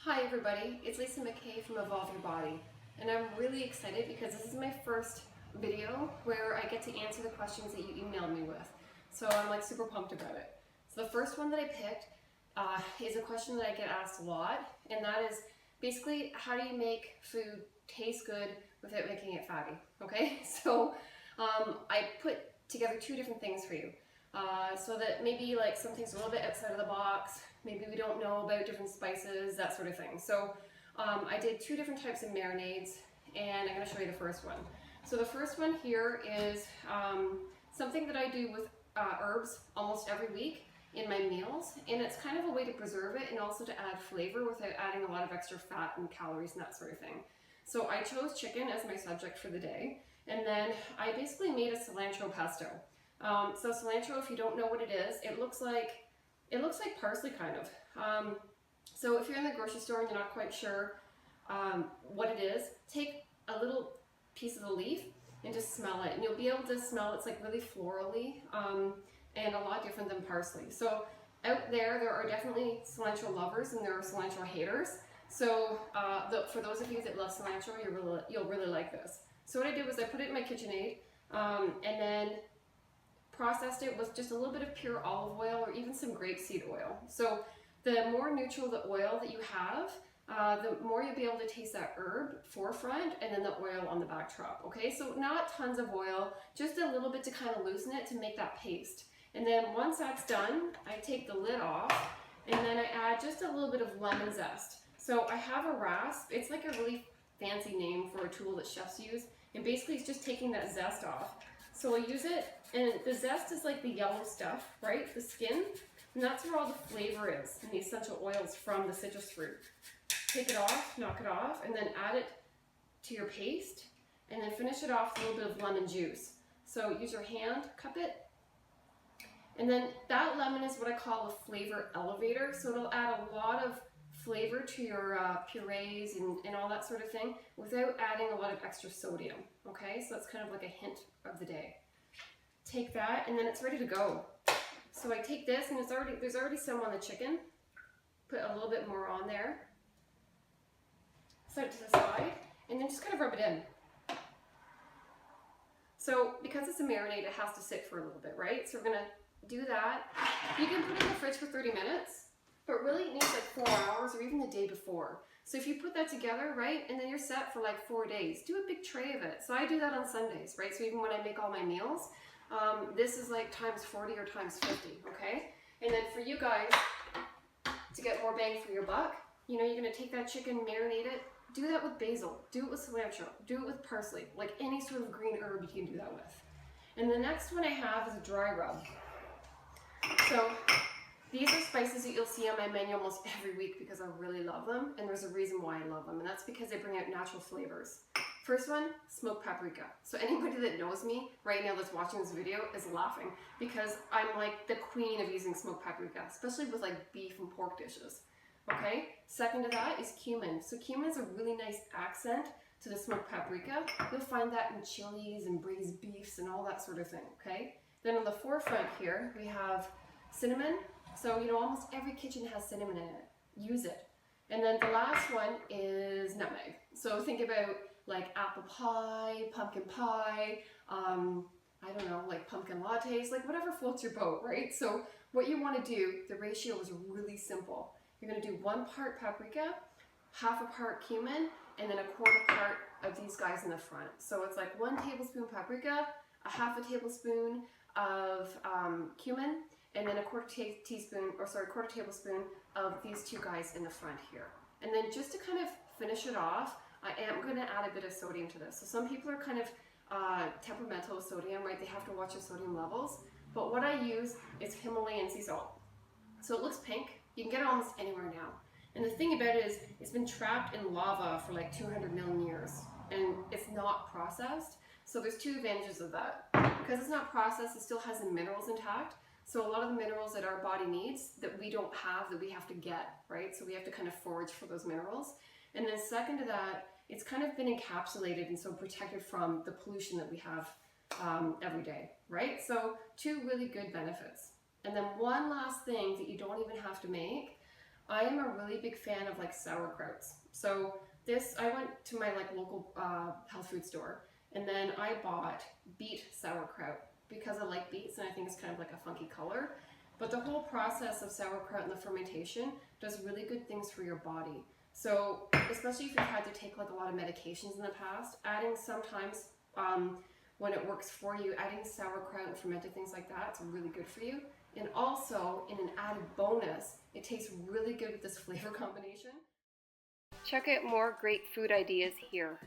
Hi everybody, it's Lisa McKay from Evolve Your Body, and I'm really excited because this is my first video where I get to answer the questions that you emailed me with. So I'm like super pumped about it. So the first one that I picked is a question that I get asked a lot, and that is basically how do you make food taste good without making it fatty, okay? So I put together two different things for you. So that maybe like something's a little bit outside of the box, maybe we don't know about different spices, that sort of thing. So I did two different types of marinades, and I'm going to show you the first one. So the first one here is something that I do with herbs almost every week in my meals, and it's kind of a way to preserve it and also to add flavor without adding a lot of extra fat and calories and that sort of thing. So I chose chicken as my subject for the day, and then I basically made a cilantro pesto. So cilantro, if you don't know what it is, it looks like parsley kind of. So if you're in the grocery store and you're not quite sure what it is, take a little piece of the leaf and just smell it, and you'll be able to smell it's like really florally and a lot different than parsley. So out there are definitely cilantro lovers and there are cilantro haters. So for those of you that love cilantro, you'll really like this. So what I did was I put it in my KitchenAid and then processed it with just a little bit of pure olive oil or even some grapeseed oil. So the more neutral the oil that you have, the more you'll be able to taste that herb forefront and then the oil on the backdrop, okay? So not tons of oil, just a little bit to kind of loosen it to make that paste. And then once that's done, I take the lid off and then I add just a little bit of lemon zest. So I have a rasp, it's like a really fancy name for a tool that chefs use, and basically it's just taking that zest off. So I use it, and the zest is like the yellow stuff, right? The skin, and that's where all the flavor is, and the essential oils from the citrus fruit. Take it off, knock it off, and then add it to your paste, and then finish it off with a little bit of lemon juice. So use your hand, cup it, and then that lemon is what I call a flavor elevator, so it'll add a lot of flavor to your purees and all that sort of thing without adding a lot of extra sodium, okay? So that's kind of like a hint of the day. Take that and then it's ready to go. So I take this and there's already some on the chicken. Put a little bit more on there. Set it to the side and then just kind of rub it in. So because it's a marinade, it has to sit for a little bit, right? So we're gonna do that. You can put it in the fridge for 30 minutes. But really it needs like 4 hours or even the day before. So if you put that together, right, and then you're set for like 4 days, do a big tray of it. So I do that on Sundays, right? So even when I make all my meals, this is like times 40 or times 50, okay? And then for you guys, to get more bang for your buck, you know, you're gonna take that chicken, marinate it, do that with basil, do it with cilantro, do it with parsley, like any sort of green herb you can do that with. And the next one I have is a dry rub. So these are spices that you'll see on my menu almost every week because I really love them, and there's a reason why I love them, and that's because they bring out natural flavors. First one, smoked paprika. So anybody that knows me right now that's watching this video is laughing because I'm like the queen of using smoked paprika, especially with like beef and pork dishes. Okay, second to that is cumin. So cumin is a really nice accent to the smoked paprika. You'll find that in chilies and braised beefs and all that sort of thing, okay? Then on the forefront here, we have cinnamon. So, you know, almost every kitchen has cinnamon in it. Use it. And then the last one is nutmeg. So think about like apple pie, pumpkin pie, I don't know, like pumpkin lattes, like whatever floats your boat, right? So what you want to do, the ratio is really simple. You're going to do 1 part paprika, half a part cumin, and then a 1/4 part of these guys in the front. So it's like 1 tablespoon paprika, a half a tablespoon of cumin, and then a 1/4 tablespoon of these two guys in the front here. And then just to kind of finish it off, I am going to add a bit of sodium to this. So some people are kind of temperamental with sodium, right? They have to watch their sodium levels. But what I use is Himalayan sea salt. So it looks pink. You can get it almost anywhere now. And the thing about it is it's been trapped in lava for like 200 million years, and it's not processed. So there's two advantages of that. Because it's not processed, it still has the minerals intact. So a lot of the minerals that our body needs that we don't have, that we have to get, right? So we have to kind of forage for those minerals. And then second to that, it's kind of been encapsulated and so protected from the pollution that we have every day, right? So two really good benefits. And then one last thing that you don't even have to make I am a really big fan of like sauerkrauts. So this, I went to my like local health food store, and then I bought beet sauerkraut because I like beets and I think it's kind of like a funky color. But the whole process of sauerkraut and the fermentation does really good things for your body. So especially if you've had to take like a lot of medications in the past, adding sometimes when it works for you, adding sauerkraut and fermented things like that, it's really good for you. And also, in an added bonus, it tastes really good with this flavor combination. Check out more great food ideas here.